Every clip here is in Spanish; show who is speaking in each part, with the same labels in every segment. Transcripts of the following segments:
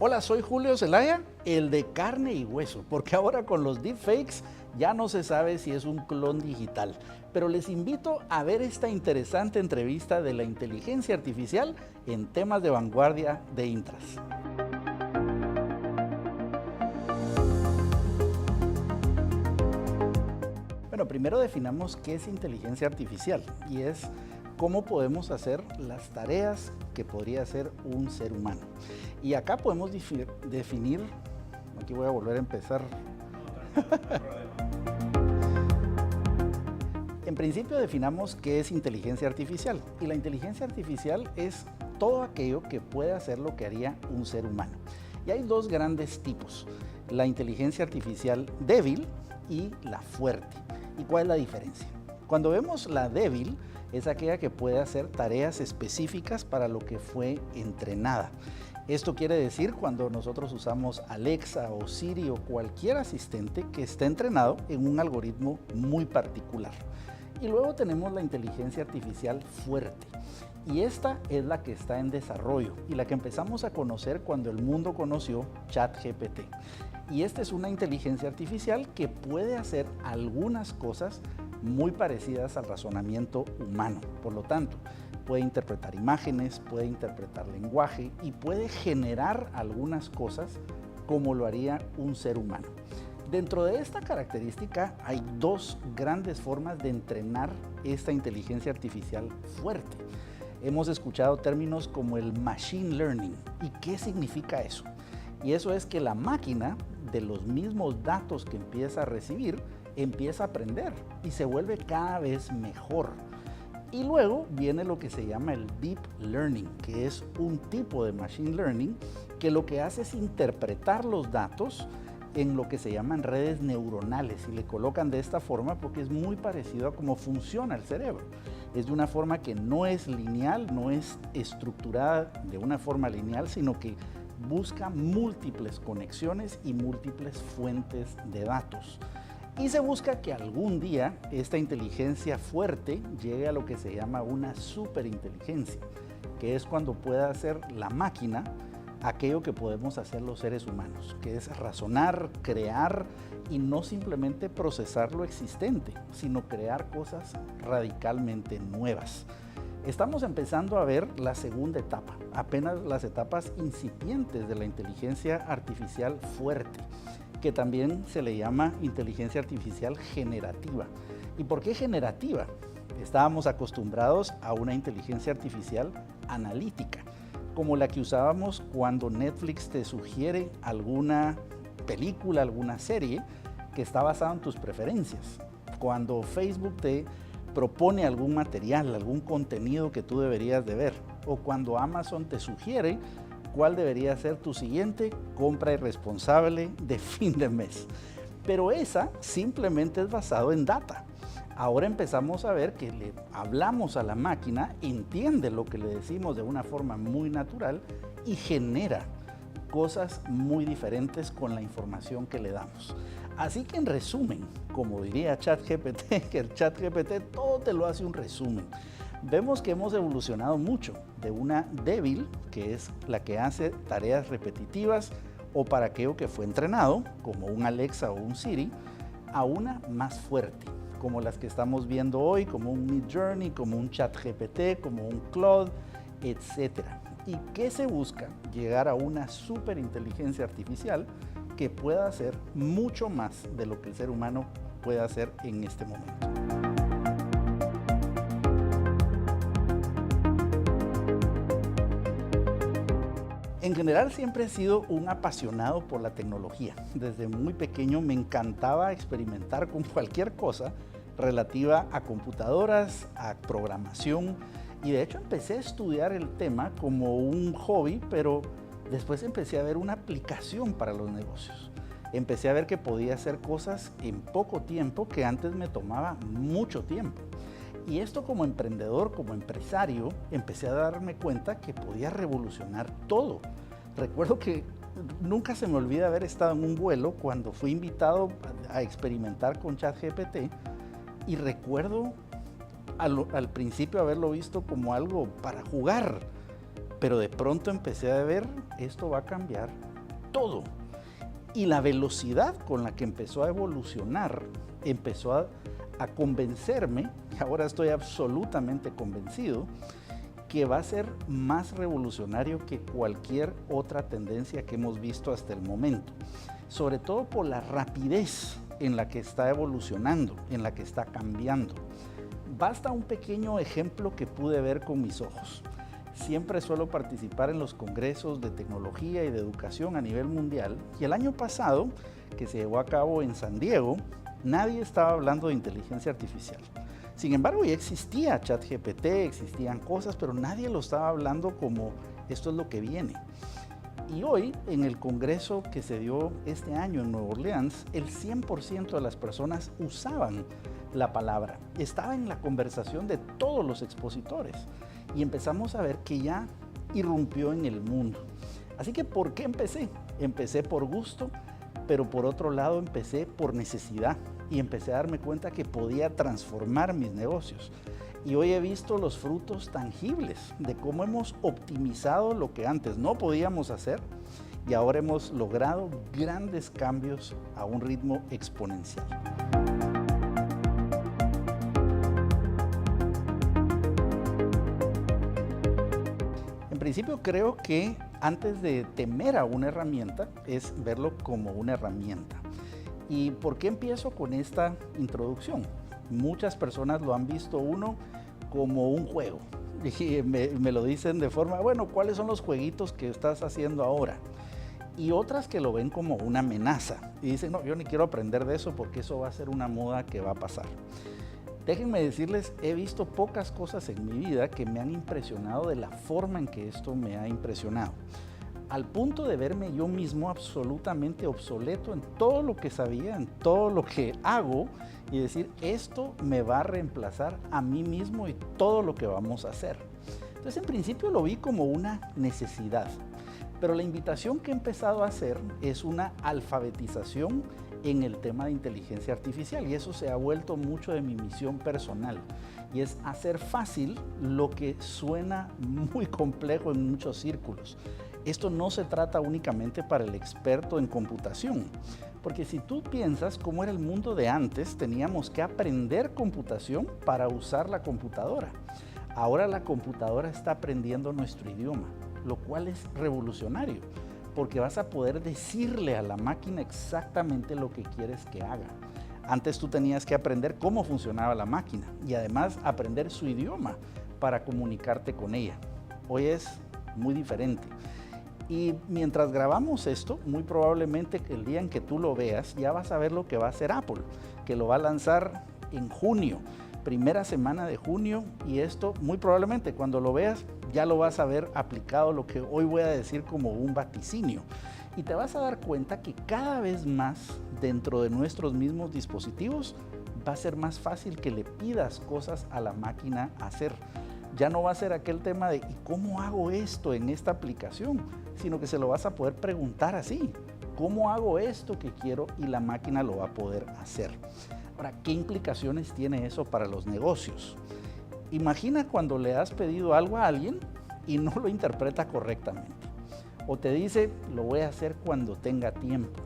Speaker 1: Hola, soy Julio Zelaya, el de carne y hueso, porque ahora con los deepfakes ya no se sabe si es un clon digital. Pero les invito a ver esta interesante entrevista de la inteligencia artificial en temas de vanguardia de Intras. Bueno, primero definamos qué es inteligencia artificial y es cómo podemos hacer las tareas que podría hacer un ser humano. Y acá podemos definir, aquí voy a volver a empezar. En principio definamos qué es inteligencia artificial y la inteligencia artificial es todo aquello que puede hacer lo que haría un ser humano. Y hay dos grandes tipos, la inteligencia artificial débil y la fuerte. ¿Y cuál es la diferencia? Cuando vemos la débil, es aquella que puede hacer tareas específicas para lo que fue entrenada. Esto quiere decir cuando nosotros usamos Alexa o Siri o cualquier asistente que esté entrenado en un algoritmo muy particular. Y luego tenemos la inteligencia artificial fuerte. Y esta es la que está en desarrollo y la que empezamos a conocer cuando el mundo conoció ChatGPT. Y esta es una inteligencia artificial que puede hacer algunas cosas muy parecidas al razonamiento humano. Por lo tanto, puede interpretar imágenes, puede interpretar lenguaje y puede generar algunas cosas como lo haría un ser humano. Dentro de esta característica hay dos grandes formas de entrenar esta inteligencia artificial fuerte. Hemos escuchado términos como el machine learning. ¿Y qué significa eso? Y eso es que la máquina, de los mismos datos que empieza a recibir, empieza a aprender y se vuelve cada vez mejor. Y luego viene lo que se llama el deep learning, que es un tipo de machine learning que lo que hace es interpretar los datos en lo que se llaman redes neuronales y le colocan de esta forma porque es muy parecido a cómo funciona el cerebro. Es de una forma que no es lineal, no es estructurada de una forma lineal, sino que busca múltiples conexiones y múltiples fuentes de datos. Y se busca que algún día esta inteligencia fuerte llegue a lo que se llama una superinteligencia, que es cuando pueda hacer la máquina aquello que podemos hacer los seres humanos, que es razonar, crear y no simplemente procesar lo existente, sino crear cosas radicalmente nuevas. Estamos empezando a ver la segunda etapa, apenas las etapas incipientes de la inteligencia artificial fuerte, que también se le llama inteligencia artificial generativa. ¿Y por qué generativa? Estábamos acostumbrados a una inteligencia artificial analítica, como la que usábamos cuando Netflix te sugiere alguna película, alguna serie que está basada en tus preferencias. Cuando Facebook te propone algún material, algún contenido que tú deberías de ver, o cuando Amazon te sugiere cuál debería ser tu siguiente compra irresponsable de fin de mes. Pero esa simplemente es basado en data. Ahora empezamos a ver que le hablamos a la máquina, entiende lo que le decimos de una forma muy natural y genera cosas muy diferentes con la información que le damos. Así que en resumen, como diría ChatGPT, que el ChatGPT todo te lo hace un resumen. Vemos que hemos evolucionado mucho de una débil, que es la que hace tareas repetitivas o para aquello que fue entrenado, como un Alexa o un Siri, a una más fuerte, como las que estamos viendo hoy, como un Midjourney, como un ChatGPT, como un Claude, etc. ¿Y qué se busca? Llegar a una superinteligencia artificial que pueda hacer mucho más de lo que el ser humano puede hacer en este momento. En general siempre he sido un apasionado por la tecnología. Desde muy pequeño me encantaba experimentar con cualquier cosa relativa a computadoras, a programación y de hecho empecé a estudiar el tema como un hobby, pero después empecé a ver una aplicación para los negocios. Empecé a ver que podía hacer cosas en poco tiempo que antes me tomaba mucho tiempo. Y esto como emprendedor, como empresario, empecé a darme cuenta que podía revolucionar todo. Recuerdo que nunca se me olvida haber estado en un vuelo cuando fui invitado a experimentar con ChatGPT y recuerdo al principio haberlo visto como algo para jugar, pero de pronto empecé a ver, esto va a cambiar todo. Y la velocidad con la que empezó a evolucionar, empezó a convencerme, y ahora estoy absolutamente convencido, que va a ser más revolucionario que cualquier otra tendencia que hemos visto hasta el momento. Sobre todo por la rapidez en la que está evolucionando, en la que está cambiando. Basta un pequeño ejemplo que pude ver con mis ojos. Siempre suelo participar en los congresos de tecnología y de educación a nivel mundial, y el año pasado, que se llevó a cabo en San Diego, nadie estaba hablando de inteligencia artificial. Sin embargo, ya existía ChatGPT, existían cosas, pero nadie lo estaba hablando como esto es lo que viene. Y hoy, en el congreso que se dio este año en Nueva Orleans, el 100% de las personas usaban la palabra. Estaba en la conversación de todos los expositores y empezamos a ver que ya irrumpió en el mundo. Así que, ¿por qué empecé? Empecé por gusto, pero por otro lado empecé por necesidad y empecé a darme cuenta que podía transformar mis negocios. Y hoy he visto los frutos tangibles de cómo hemos optimizado lo que antes no podíamos hacer y ahora hemos logrado grandes cambios a un ritmo exponencial. En principio creo que antes de temer a una herramienta es verlo como una herramienta. ¿Y por qué empiezo con esta introducción? Muchas personas lo han visto uno como un juego y me lo dicen de forma, bueno, ¿cuáles son los jueguitos que estás haciendo ahora? Y otras que lo ven como una amenaza y dicen, no, yo ni quiero aprender de eso porque eso va a ser una moda que va a pasar. Déjenme decirles, he visto pocas cosas en mi vida que me han impresionado de la forma en que esto me ha impresionado. Al punto de verme yo mismo absolutamente obsoleto en todo lo que sabía, en todo lo que hago, y decir, esto me va a reemplazar a mí mismo y todo lo que vamos a hacer. Entonces, en principio lo vi como una necesidad, pero la invitación que he empezado a hacer es una alfabetización en el tema de inteligencia artificial, y eso se ha vuelto mucho de mi misión personal, y es hacer fácil lo que suena muy complejo en muchos círculos. Esto no se trata únicamente para el experto en computación, porque si tú piensas cómo era el mundo de antes, teníamos que aprender computación para usar la computadora. Ahora la computadora está aprendiendo nuestro idioma, lo cual es revolucionario, porque vas a poder decirle a la máquina exactamente lo que quieres que haga. Antes tú tenías que aprender cómo funcionaba la máquina y además aprender su idioma para comunicarte con ella. Hoy es muy diferente. Y mientras grabamos esto, muy probablemente el día en que tú lo veas, ya vas a ver lo que va a hacer Apple, que lo va a lanzar en junio, primera semana de junio, y esto muy probablemente cuando lo veas ya lo vas a ver aplicado, lo que hoy voy a decir como un vaticinio. Y te vas a dar cuenta que cada vez más dentro de nuestros mismos dispositivos va a ser más fácil que le pidas cosas a la máquina a hacer. Ya no va a ser aquel tema de ¿y cómo hago esto en esta aplicación? Sino que se lo vas a poder preguntar así, ¿cómo hago esto que quiero? Y la máquina lo va a poder hacer. Ahora, ¿qué implicaciones tiene eso para los negocios? Imagina cuando le has pedido algo a alguien y no lo interpreta correctamente. O te dice, lo voy a hacer cuando tenga tiempo.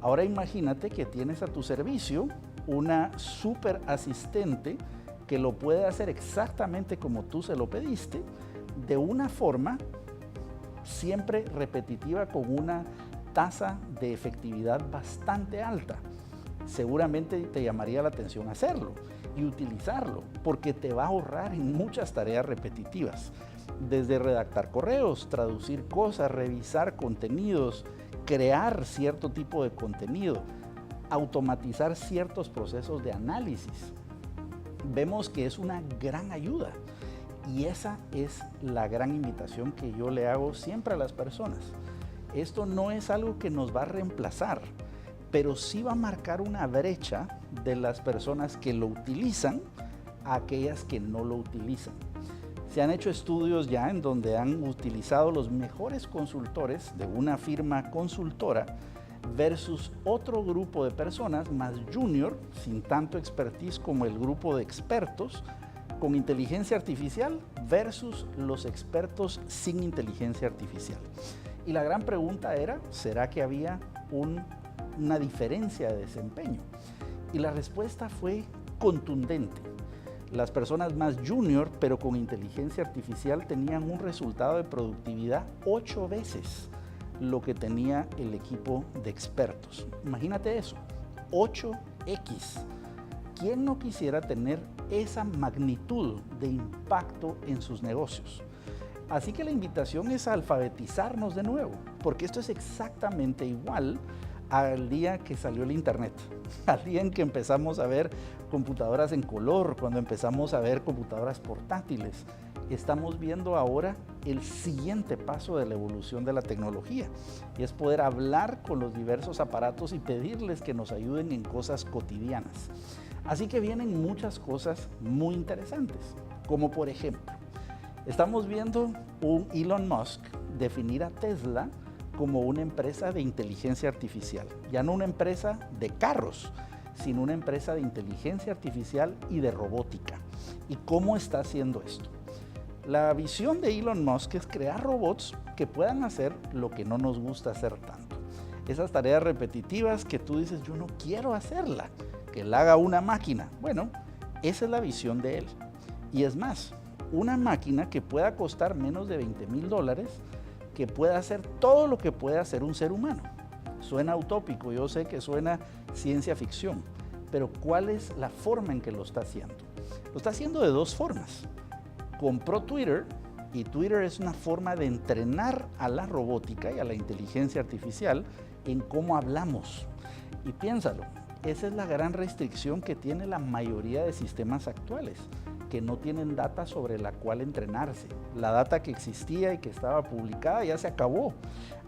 Speaker 1: Ahora imagínate que tienes a tu servicio una súper asistente que lo puede hacer exactamente como tú se lo pediste, de una forma siempre repetitiva con una tasa de efectividad bastante alta. Seguramente te llamaría la atención hacerlo y utilizarlo, porque te va a ahorrar en muchas tareas repetitivas, desde redactar correos, traducir cosas, revisar contenidos, crear cierto tipo de contenido, automatizar ciertos procesos de análisis. Vemos que es una gran ayuda y esa es la gran invitación que yo le hago siempre a las personas. Esto no es algo que nos va a reemplazar, pero sí va a marcar una brecha de las personas que lo utilizan a aquellas que no lo utilizan. Se han hecho estudios ya en donde han utilizado los mejores consultores de una firma consultora versus otro grupo de personas más junior, sin tanto expertise como el grupo de expertos, con inteligencia artificial versus los expertos sin inteligencia artificial. Y la gran pregunta era, ¿será que había una diferencia de desempeño? Y la respuesta fue contundente. Las personas más junior, pero con inteligencia artificial, tenían un resultado de productividad 8 veces lo que tenía el equipo de expertos. Imagínate eso, 8x. ¿Quién no quisiera tener esa magnitud de impacto en sus negocios? Así que la invitación es a alfabetizarnos de nuevo, porque esto es exactamente igual al día que salió el internet, al día en que empezamos a ver computadoras en color, cuando empezamos a ver computadoras portátiles. Estamos viendo ahora el siguiente paso de la evolución de la tecnología, y es poder hablar con los diversos aparatos y pedirles que nos ayuden en cosas cotidianas. Así que vienen muchas cosas muy interesantes, como por ejemplo, estamos viendo un Elon Musk definir a Tesla como una empresa de inteligencia artificial. Ya no una empresa de carros, sino una empresa de inteligencia artificial y de robótica. ¿Y cómo está haciendo esto? La visión de Elon Musk es crear robots que puedan hacer lo que no nos gusta hacer tanto. Esas tareas repetitivas que tú dices, yo no quiero hacerla, que la haga una máquina. Bueno, esa es la visión de él. Y es más, una máquina que pueda costar menos de $20,000, que pueda hacer todo lo que puede hacer un ser humano. Suena utópico, yo sé que suena ciencia ficción, pero ¿cuál es la forma en que lo está haciendo? Lo está haciendo de dos formas. Compró Twitter, y Twitter es una forma de entrenar a la robótica y a la inteligencia artificial en cómo hablamos. Y piénsalo, esa es la gran restricción que tiene la mayoría de sistemas actuales, que no tienen data sobre la cual entrenarse. La data que existía y que estaba publicada ya se acabó.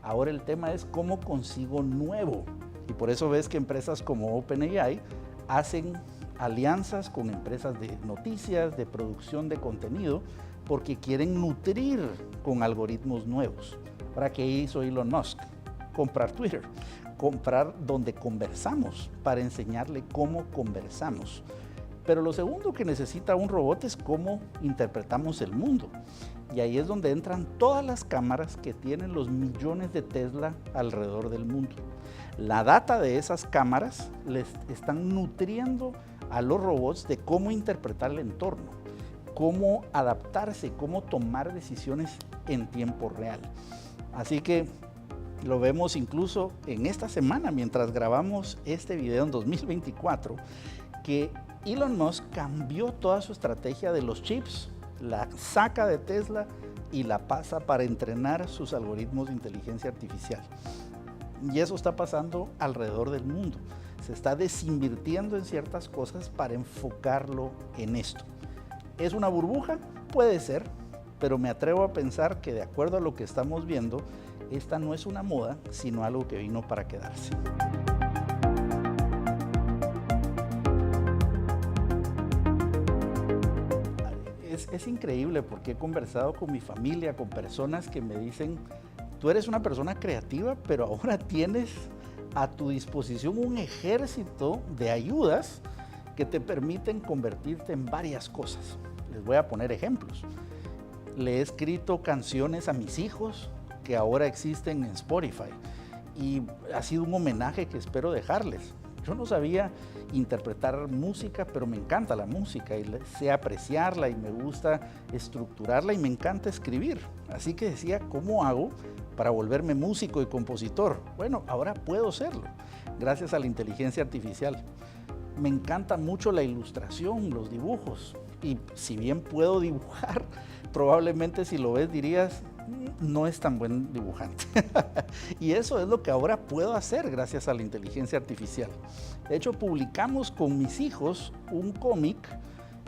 Speaker 1: Ahora el tema es cómo consigo nuevo. Y por eso ves que empresas como OpenAI hacen alianzas con empresas de noticias, de producción de contenido, porque quieren nutrir con algoritmos nuevos. ¿Para qué hizo Elon Musk? Comprar Twitter, comprar donde conversamos para enseñarle cómo conversamos. Pero lo segundo que necesita un robot es cómo interpretamos el mundo. Y ahí es donde entran todas las cámaras que tienen los millones de Tesla alrededor del mundo. La data de esas cámaras les están nutriendo a los robots de cómo interpretar el entorno, cómo adaptarse, cómo tomar decisiones en tiempo real. Así que lo vemos incluso en esta semana, mientras grabamos este video en 2024, que Elon Musk cambió toda su estrategia de los chips, la saca de Tesla y la pasa para entrenar sus algoritmos de inteligencia artificial. Y eso está pasando alrededor del mundo. Se está desinvirtiendo en ciertas cosas para enfocarlo en esto. ¿Es una burbuja? Puede ser, pero me atrevo a pensar que de acuerdo a lo que estamos viendo, esta no es una moda, sino algo que vino para quedarse. Es increíble porque he conversado con mi familia, con personas que me dicen, tú eres una persona creativa, pero ahora tienes a tu disposición un ejército de ayudas que te permiten convertirte en varias cosas. Les voy a poner ejemplos. Le he escrito canciones a mis hijos que ahora existen en Spotify y ha sido un homenaje que espero dejarles. Yo no sabía interpretar música, pero me encanta la música y sé apreciarla y me gusta estructurarla y me encanta escribir. Así que decía, ¿cómo hago para volverme músico y compositor? Bueno, ahora puedo serlo, gracias a la inteligencia artificial. Me encanta mucho la ilustración, los dibujos. Y si bien puedo dibujar, probablemente si lo ves dirías, no es tan buen dibujante. Y eso es lo que ahora puedo hacer gracias a la inteligencia artificial. De hecho, publicamos con mis hijos un cómic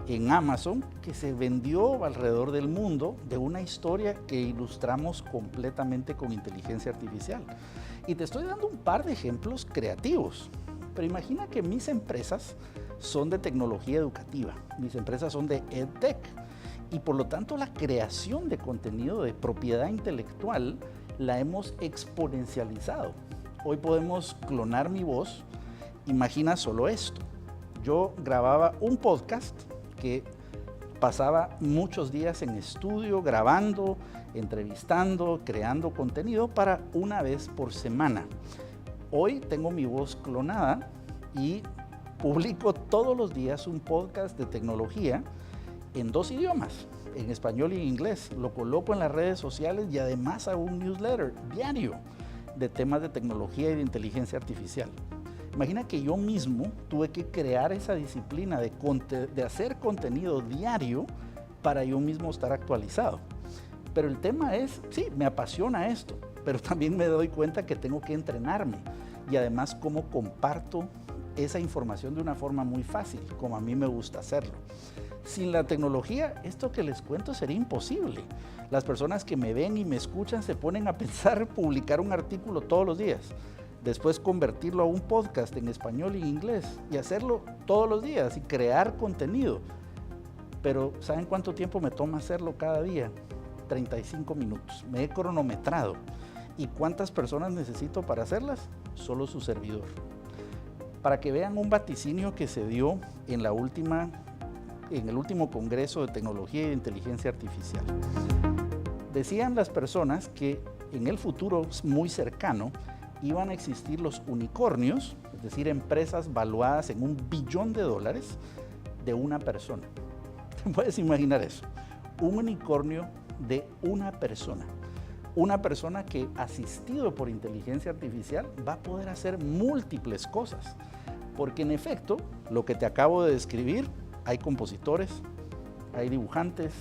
Speaker 1: en Amazon que se vendió alrededor del mundo de una historia que ilustramos completamente con inteligencia artificial. Y te estoy dando un par de ejemplos creativos. Pero imagina que mis empresas son de tecnología educativa, mis empresas son de EdTech y por lo tanto la creación de contenido de propiedad intelectual la hemos exponencializado. Hoy podemos clonar mi voz, imagina solo esto. Yo grababa un podcast que pasaba muchos días en estudio, grabando, entrevistando, creando contenido para una vez por semana. Hoy tengo mi voz clonada y publico todos los días un podcast de tecnología en 2 idiomas, en español y en inglés. Lo coloco en las redes sociales y además hago un newsletter diario de temas de tecnología y de inteligencia artificial. Imagina que yo mismo tuve que crear esa disciplina de hacer contenido diario para yo mismo estar actualizado. Pero el tema es, sí, me apasiona esto, pero también me doy cuenta que tengo que entrenarme y además cómo comparto esa información de una forma muy fácil, como a mí me gusta hacerlo. Sin la tecnología, esto que les cuento sería imposible. Las personas que me ven y me escuchan se ponen a pensar publicar un artículo todos los días, después convertirlo a un podcast en español y en inglés y hacerlo todos los días y crear contenido. Pero ¿saben cuánto tiempo me toma hacerlo cada día? 35 minutos. Me he cronometrado. ¿Y cuántas personas necesito para hacerlas? Solo su servidor. Para que vean un vaticinio que se dio en el último Congreso de Tecnología e Inteligencia Artificial. Decían las personas que en el futuro muy cercano iban a existir los unicornios, es decir, empresas valuadas en $1 billón de una persona. ¿Te puedes imaginar eso? Un unicornio de una persona que, asistido por inteligencia artificial, va a poder hacer múltiples cosas. Porque en efecto, lo que te acabo de describir, hay compositores, hay dibujantes,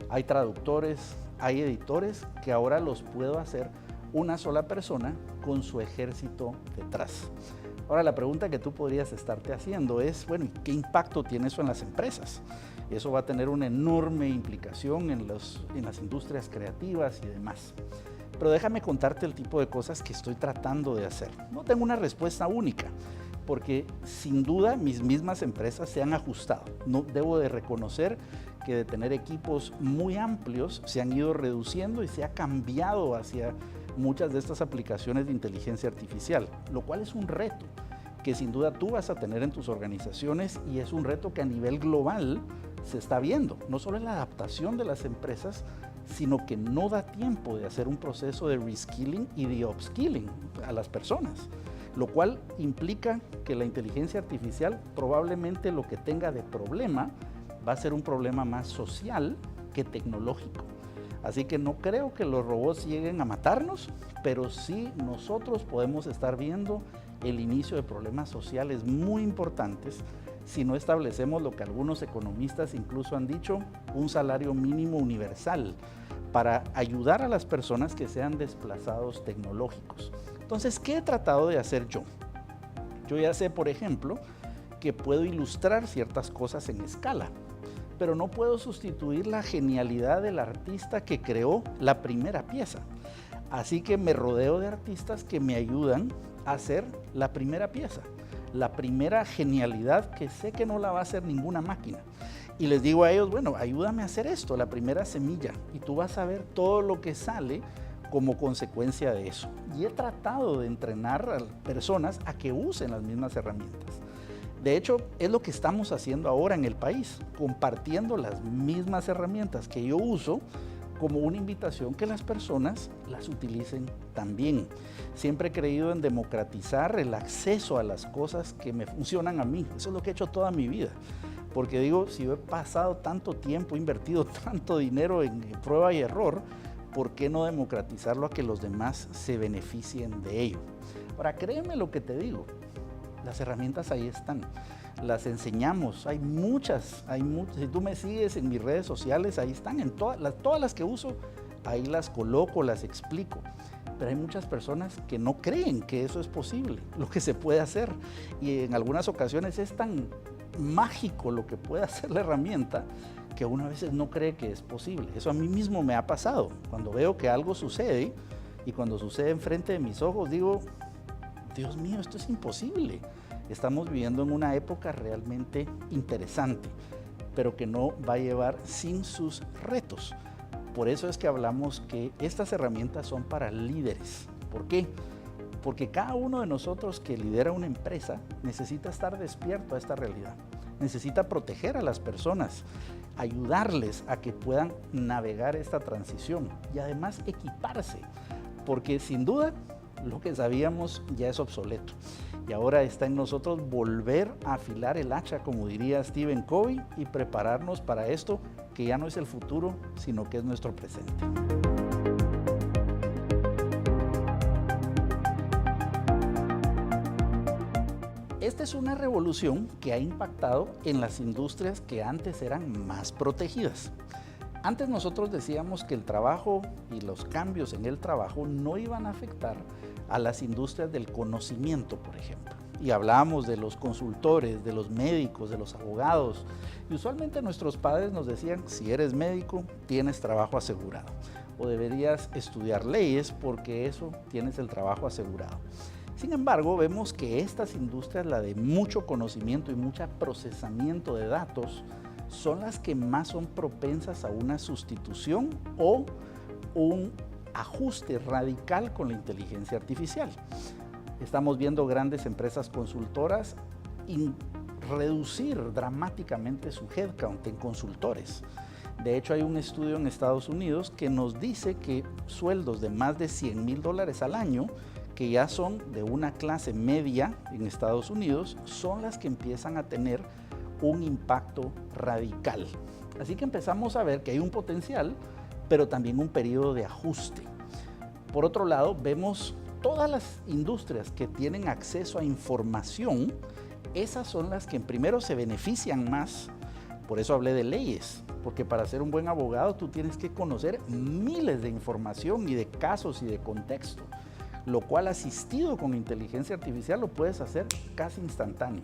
Speaker 1: hay traductores, hay editores que ahora los puedo hacer una sola persona con su ejército detrás. Ahora, la pregunta que tú podrías estarte haciendo es, bueno, ¿qué impacto tiene eso en las empresas? Eso va a tener una enorme implicación en las industrias creativas y demás. Pero déjame contarte el tipo de cosas que estoy tratando de hacer. No tengo una respuesta única, porque sin duda mis mismas empresas se han ajustado. No debo de reconocer que de tener equipos muy amplios se han ido reduciendo y se ha cambiado hacia muchas de estas aplicaciones de inteligencia artificial, lo cual es un reto que sin duda tú vas a tener en tus organizaciones y es un reto que a nivel global se está viendo. No solo en la adaptación de las empresas, sino que no da tiempo de hacer un proceso de reskilling y de upskilling a las personas, lo cual implica que la inteligencia artificial probablemente lo que tenga de problema va a ser un problema más social que tecnológico. Así que no creo que los robots lleguen a matarnos, pero sí nosotros podemos estar viendo el inicio de problemas sociales muy importantes si no establecemos lo que algunos economistas incluso han dicho, un salario mínimo universal para ayudar a las personas que sean desplazados tecnológicos. Entonces, ¿qué he tratado de hacer yo? Yo ya sé, por ejemplo, que puedo ilustrar ciertas cosas en escala, pero no puedo sustituir la genialidad del artista que creó la primera pieza. Así que me rodeo de artistas que me ayudan a hacer la primera pieza, la primera genialidad que sé que no la va a hacer ninguna máquina. Y les digo a ellos, bueno, ayúdame a hacer esto, la primera semilla, y tú vas a ver todo lo que sale como consecuencia de eso. Y he tratado de entrenar a personas a que usen las mismas herramientas. De hecho, es lo que estamos haciendo ahora en el país, compartiendo las mismas herramientas que yo uso como una invitación que las personas las utilicen también. Siempre he creído en democratizar el acceso a las cosas que me funcionan a mí. Eso es lo que he hecho toda mi vida. Porque digo, si yo he pasado tanto tiempo, he invertido tanto dinero en prueba y error, ¿por qué no democratizarlo a que los demás se beneficien de ello? Ahora, créeme lo que te digo. Las herramientas ahí están, las enseñamos, hay muchas, si tú me sigues en mis redes sociales, ahí están, en todas las que uso, ahí las coloco, las explico, pero hay muchas personas que no creen que eso es posible, lo que se puede hacer, y en algunas ocasiones es tan mágico lo que puede hacer la herramienta, que uno a veces no cree que es posible. Eso a mí mismo me ha pasado, cuando veo que algo sucede, y cuando sucede enfrente de mis ojos, digo, Dios mío, esto es imposible. Estamos viviendo en una época realmente interesante, pero que no va a llevar sin sus retos. Por eso es que hablamos que estas herramientas son para líderes. ¿Por qué? Porque cada uno de nosotros que lidera una empresa necesita estar despierto a esta realidad. Necesita proteger a las personas. ayudarles a que puedan navegar esta transición y además equiparse, porque sin duda lo que sabíamos ya es obsoleto y ahora está en nosotros volver a afilar el hacha, como diría Stephen Covey, y prepararnos para esto que ya no es el futuro, sino que es nuestro presente. Esta es una revolución que ha impactado en las industrias que antes eran más protegidas. Antes nosotros decíamos que el trabajo y los cambios en el trabajo no iban a afectar a las industrias del conocimiento, por ejemplo. Y hablábamos de los consultores, de los médicos, de los abogados. Y usualmente nuestros padres nos decían, si eres médico, tienes trabajo asegurado. O deberías estudiar leyes porque eso tienes el trabajo asegurado. Sin embargo, vemos que estas industrias, la de mucho conocimiento y mucho procesamiento de datos, son las que más son propensas a una sustitución o un ajuste radical con la inteligencia artificial. Estamos viendo grandes empresas consultoras reducir dramáticamente su headcount en consultores. De hecho, hay un estudio en Estados Unidos que nos dice que sueldos de más de $100,000 al año, que ya son de una clase media en Estados Unidos, son las que empiezan a tener un impacto radical. Así que empezamos a ver que hay un potencial, pero también un periodo de ajuste. Por otro lado, vemos todas las industrias que tienen acceso a información, esas son las que primero se benefician más. Por eso hablé de leyes, porque para ser un buen abogado tú tienes que conocer miles de información y de casos y de contexto, lo cual asistido con inteligencia artificial lo puedes hacer casi instantáneo.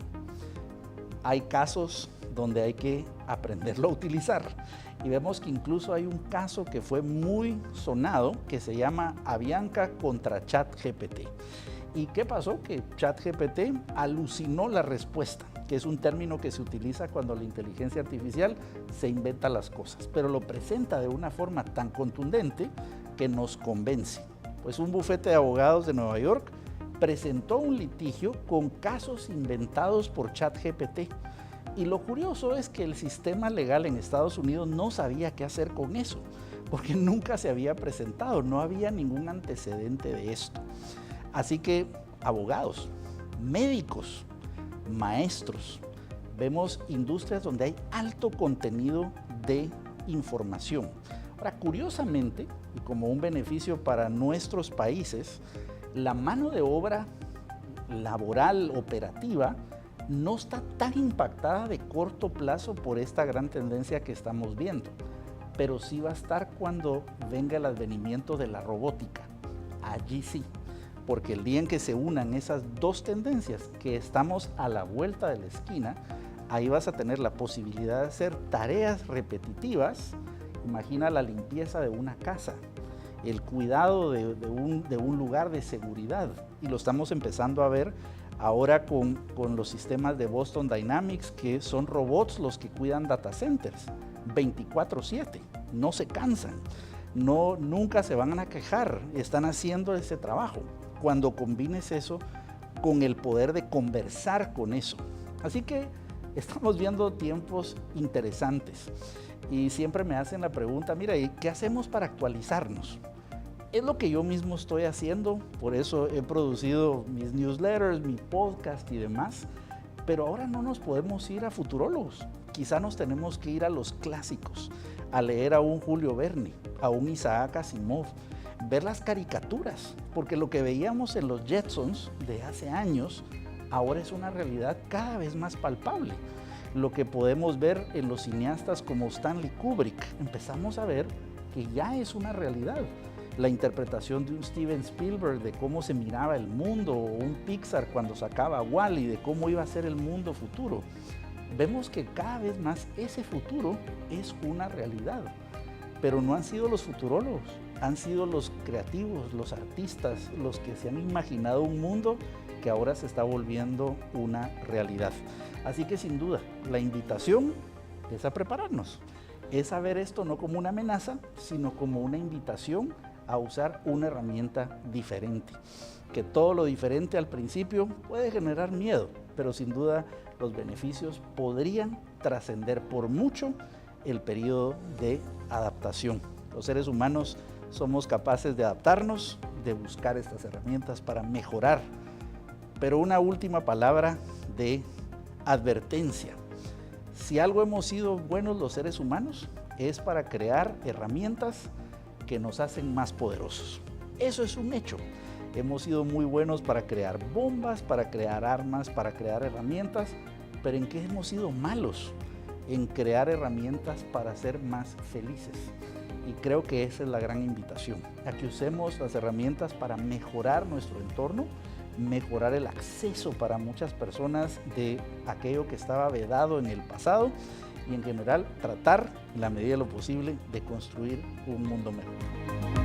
Speaker 1: Hay casos donde hay que aprenderlo a utilizar y vemos que incluso hay un caso que fue muy sonado que se llama Avianca contra ChatGPT. ¿Y qué pasó? Que ChatGPT alucinó la respuesta, que es un término que se utiliza cuando la inteligencia artificial se inventa las cosas, pero lo presenta de una forma tan contundente que nos convence. Pues un bufete de abogados de Nueva York presentó un litigio con casos inventados por ChatGPT. Y lo curioso es que el sistema legal en Estados Unidos no sabía qué hacer con eso, porque nunca se había presentado, no había ningún antecedente de esto. Así que abogados, médicos, maestros, vemos industrias donde hay alto contenido de información. Ahora, curiosamente, y como un beneficio para nuestros países, la mano de obra laboral operativa no está tan impactada de corto plazo por esta gran tendencia que estamos viendo, pero sí va a estar cuando venga el advenimiento de la robótica. Allí sí, porque el día en que se unan esas dos tendencias, que estamos a la vuelta de la esquina, ahí vas a tener la posibilidad de hacer tareas repetitivas. Imagina la limpieza de una casa, el cuidado de un lugar de seguridad, y lo estamos empezando a ver ahora con los sistemas de Boston Dynamics, que son robots los que cuidan data centers 24/7, no se cansan, nunca se van a quejar, están haciendo ese trabajo. Cuando combines eso con el poder de conversar con eso. Así que estamos viendo tiempos interesantes y siempre me hacen la pregunta, mira, ¿y qué hacemos para actualizarnos? Es lo que yo mismo estoy haciendo, por eso he producido mis newsletters, mi podcast y demás, pero ahora no nos podemos ir a futurólogos, quizá nos tenemos que ir a los clásicos, a leer a un Julio Verne, a un Isaac Asimov, ver las caricaturas, porque lo que veíamos en los Jetsons de hace años, ahora es una realidad cada vez más palpable. Lo que podemos ver en los cineastas como Stanley Kubrick, empezamos a ver que ya es una realidad. La interpretación de un Steven Spielberg de cómo se miraba el mundo, o un Pixar cuando sacaba Wall-E de cómo iba a ser el mundo futuro. Vemos que cada vez más ese futuro es una realidad, pero no han sido los futurólogos, han sido los creativos, los artistas, los que se han imaginado un mundo que ahora se está volviendo una realidad. Así que sin duda, la invitación es a prepararnos, es a ver esto no como una amenaza, sino como una invitación a usar una herramienta diferente. Que todo lo diferente al principio puede generar miedo, pero sin duda los beneficios podrían trascender por mucho el periodo de adaptación. Los seres humanos somos capaces de adaptarnos, de buscar estas herramientas para mejorar. Pero una última palabra de advertencia. Si algo hemos sido buenos los seres humanos, es para crear herramientas que nos hacen más poderosos. Eso es un hecho. Hemos sido muy buenos para crear bombas, para crear armas, para crear herramientas, pero ¿en qué hemos sido malos? En crear herramientas para ser más felices. Y creo que esa es la gran invitación, a que usemos las herramientas para mejorar nuestro entorno, mejorar el acceso para muchas personas de aquello que estaba vedado en el pasado y en general tratar, en la medida de lo posible, de construir un mundo mejor.